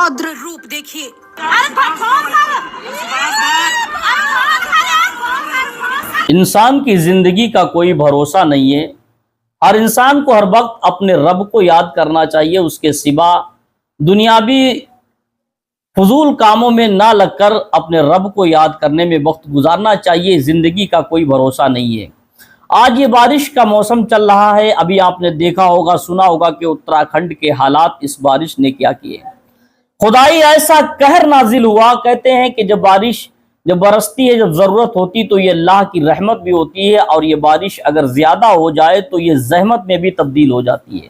रौद्र रूप देखिए। इंसान की जिंदगी का कोई भरोसा नहीं है। हर इंसान को हर वक्त अपने रब को याद करना चाहिए। उसके सिवा दुनियावी फजूल कामों में ना लगकर अपने रब को याद करने में वक्त गुजारना चाहिए। जिंदगी का कोई भरोसा नहीं है। आज ये बारिश का मौसम चल रहा है। अभी आपने देखा होगा, सुना होगा कि उत्तराखंड के हालात इस बारिश ने क्या किए। खुदाई ऐसा कहर नाजिल हुआ। कहते हैं कि जब बरसती है, जब जरूरत होती तो ये अल्लाह की रहमत भी होती है, और ये बारिश अगर ज्यादा हो जाए तो ये जहमत में भी तब्दील हो जाती है।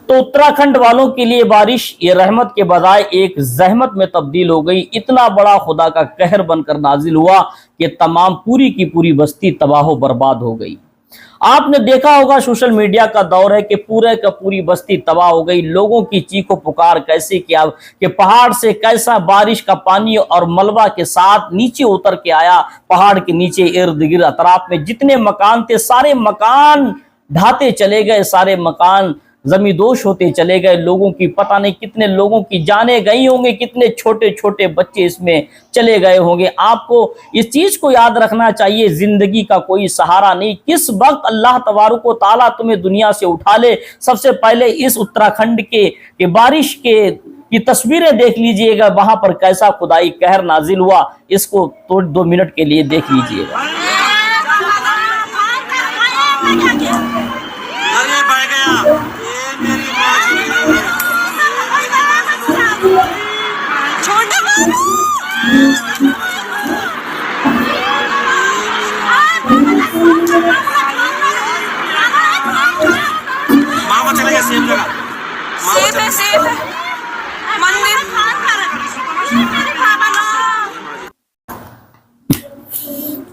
तो उत्तराखंड वालों के लिए बारिश ये रहमत के बजाय एक जहमत में तब्दील हो गई। इतना बड़ा खुदा का कहर बनकर नाजिल हुआ कि तमाम पूरी की पूरी बस्ती तबाह बर्बाद हो गई। आपने देखा होगा, सोशल मीडिया का दौर है कि पूरे का पूरी बस्ती तबाह हो गई। लोगों की चीखो पुकार कैसे किया कि पहाड़ से कैसा बारिश का पानी और मलबा के साथ नीचे उतर के आया। पहाड़ के नीचे इर्द गिर्द अतराफ में जितने मकान थे, सारे मकान ढाते चले गए, सारे मकान जमींदोश होते चले गए। लोगों की पता नहीं कितने लोगों की जाने गई होंगी, कितने छोटे छोटे बच्चे इसमें चले गए होंगे। आपको इस चीज को याद रखना चाहिए, जिंदगी का कोई सहारा नहीं। किस वक्त अल्लाह तबारक व तआला तुम्हें दुनिया से उठा ले। सबसे पहले इस उत्तराखंड के बारिश की तस्वीरें देख लीजिएगा, वहां पर कैसा खुदाई कहर नाजिल हुआ। इसको तो 2 मिनट के लिए देख लीजिएगा। मामा चले गए सेम जगह। सेफ है मंदिर।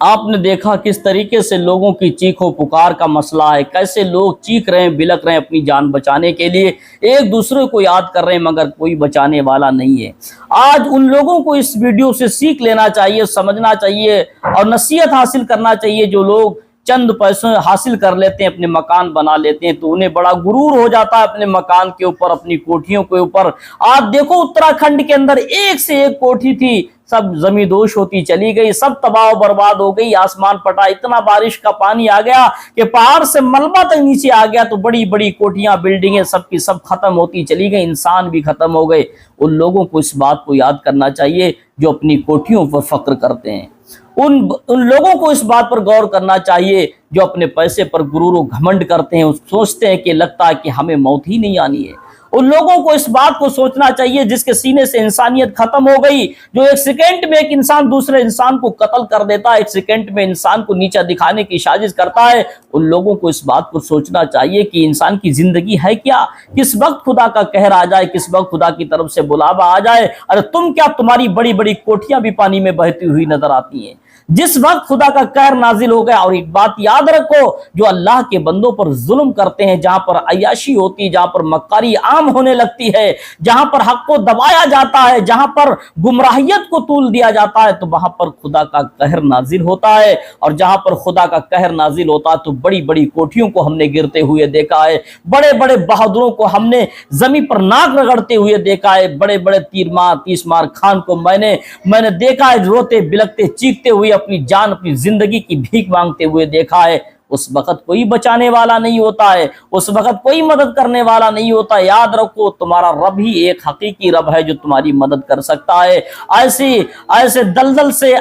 आपने देखा किस तरीके से लोगों की चीखों पुकार का मसला है, कैसे लोग चीख रहे हैं, बिलक रहे हैं अपनी जान बचाने के लिए, एक दूसरे को याद कर रहे हैं, मगर कोई बचाने वाला नहीं है। आज उन लोगों को इस वीडियो से सीख लेना चाहिए, समझना चाहिए और नसीहत हासिल करना चाहिए जो लोग चंद पैसों हासिल कर लेते हैं, अपने मकान बना लेते हैं, तो उन्हें बड़ा गुरूर हो जाता है अपने मकान के ऊपर, अपनी कोठियों के ऊपर। आप देखो उत्तराखंड के अंदर एक से एक कोठी थी, सब जमींदोश होती चली गई, सब तबाह बर्बाद हो गई, आसमान फटा। इतना बारिश का पानी आ गया कि पहाड़ से मलबा तक नीचे आ गया, तो बड़ी बड़ी कोठियां, बिल्डिंगें सबकी सब खत्म होती चली गई, इंसान भी खत्म हो गए। उन लोगों को इस बात को याद करना चाहिए जो अपनी कोठियों पर फक्र करते हैं। उन लोगों को इस बात पर गौर करना चाहिए जो अपने पैसे पर गुरूर और घमंड करते हैं, सोचते हैं कि लगता है कि हमें मौत ही नहीं आनी है। उन लोगों को इस बात को सोचना चाहिए जिसके सीने से इंसानियत खत्म हो गई, जो एक सेकंड में एक इंसान दूसरे इंसान को कत्ल कर देता है, एक सेकंड में इंसान को नीचा दिखाने की साजिश करता है। उन लोगों को इस बात को सोचना चाहिए कि इंसान की जिंदगी है क्या, किस वक्त खुदा का कहर आ जाए, किस वक्त खुदा की तरफ से बुलावा आ जाए। अरे तुम क्या, तुम्हारी बड़ी बड़ी कोठियां भी पानी में बहती हुई नजर आती हैं जिस वक्त खुदा का कहर नाजिल हो गया। और एक बात याद रखो, जो अल्लाह के बंदों पर जुल्म करते हैं, जहां पर अय्याशी होती है, जहां पर मक्कारी आम होने लगती है, जहां पर हक को दबाया जाता है, जहां पर गुमराहियत को तूल दिया जाता है, तो वहां पर खुदा का कहर नाजिल होता है। और जहां पर खुदा का कहर नाजिल होता है तो बड़ी बड़ी कोठियों को हमने गिरते हुए देखा है, बड़े बड़े बहादुरों को हमने जमीन पर नाक रगड़ते हुए देखा है, बड़े बड़े तीसमार खान को मैंने देखा है, रोते बिलकते चीखते हुए अपनी जान, अपनी जिंदगी की भीख मांगते हुए देखा है। उस वक्त कोई बचाने वाला नहीं होता है, उस वक्त कोई मदद करने वाला नहीं होता। याद रखो, तुम्हारा रब ही एक हकीकी रब है जो तुम्हारी मदद कर सकता है। ऐसे दलदल से,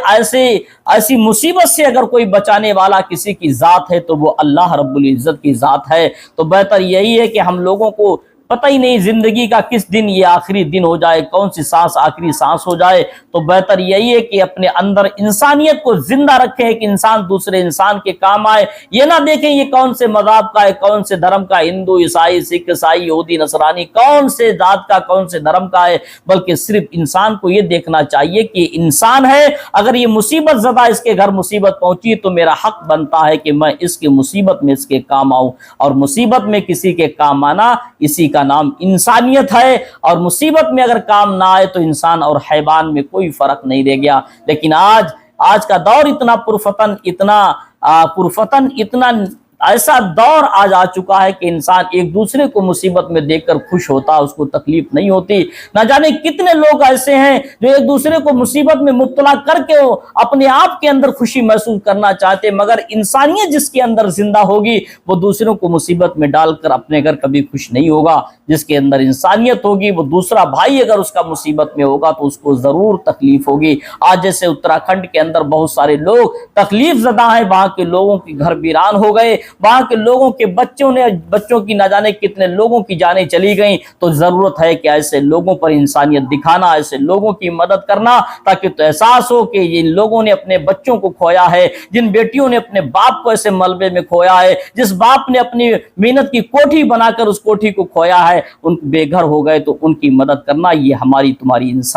ऐसी मुसीबत से अगर कोई बचाने वाला किसी की जात है तो वो अल्लाह रब्बुल इज्जत की जात है। तो बेहतर यही है कि हम लोगों को पता ही नहीं जिंदगी का किस दिन ये आखिरी दिन हो जाए, कौन सी सांस आखिरी सांस हो जाए। तो बेहतर यही है कि अपने अंदर इंसानियत को जिंदा रखें कि इंसान दूसरे इंसान के काम आए। ये ना देखें ये कौन से मज़हब का है, कौन से धर्म का, हिंदू, ईसाई, सिख, ईसाई, यहूदी, नसरानी, कौन से जात का, कौन से धर्म का है, बल्कि सिर्फ इंसान को ये देखना चाहिए कि इंसान है। अगर ये मुसीबत ज़दा इसके घर मुसीबत पहुंची तो मेरा हक बनता है कि मैं इसकी मुसीबत में इसके काम आऊं। और मुसीबत में किसी के काम आना, इसी का नाम इंसानियत है। और मुसीबत में अगर काम ना आए तो इंसान और हैवान में कोई फर्क नहीं रह गया। लेकिन आज का दौर इतना पुरफतन, इतना ऐसा दौर आज आ चुका है कि इंसान एक दूसरे को मुसीबत में देखकर खुश होता है, उसको तकलीफ नहीं होती। ना जाने कितने लोग ऐसे हैं जो एक दूसरे को मुसीबत में मुब्तला करके अपने आप के अंदर खुशी महसूस करना चाहते, मगर इंसानियत जिसके अंदर जिंदा होगी वो दूसरों को मुसीबत में डालकर अपने घर कभी खुश नहीं होगा। जिसके अंदर इंसानियत होगी वो दूसरा भाई अगर उसका मुसीबत में होगा तो उसको जरूर तकलीफ होगी। आज जैसे उत्तराखंड के अंदर बहुत सारे लोग तकलीफ ज़दा हैं, वहां के लोगों के घर वीरान हो गए, वहां के लोगों के बच्चों की ना जाने कितने लोगों की जानें चली गई। तो जरूरत है कि ऐसे लोगों पर इंसानियत दिखाना, ऐसे लोगों की मदद करना, ताकि तो एहसास हो कि जिन लोगों ने अपने बच्चों को खोया है, जिन बेटियों ने अपने बाप को ऐसे मलबे में खोया है, जिस बाप ने अपनी मेहनत की कोठी बनाकर उस कोठी को खोया है, उन बेघर हो गए, तो उनकी मदद करना ये हमारी तुम्हारी इंसान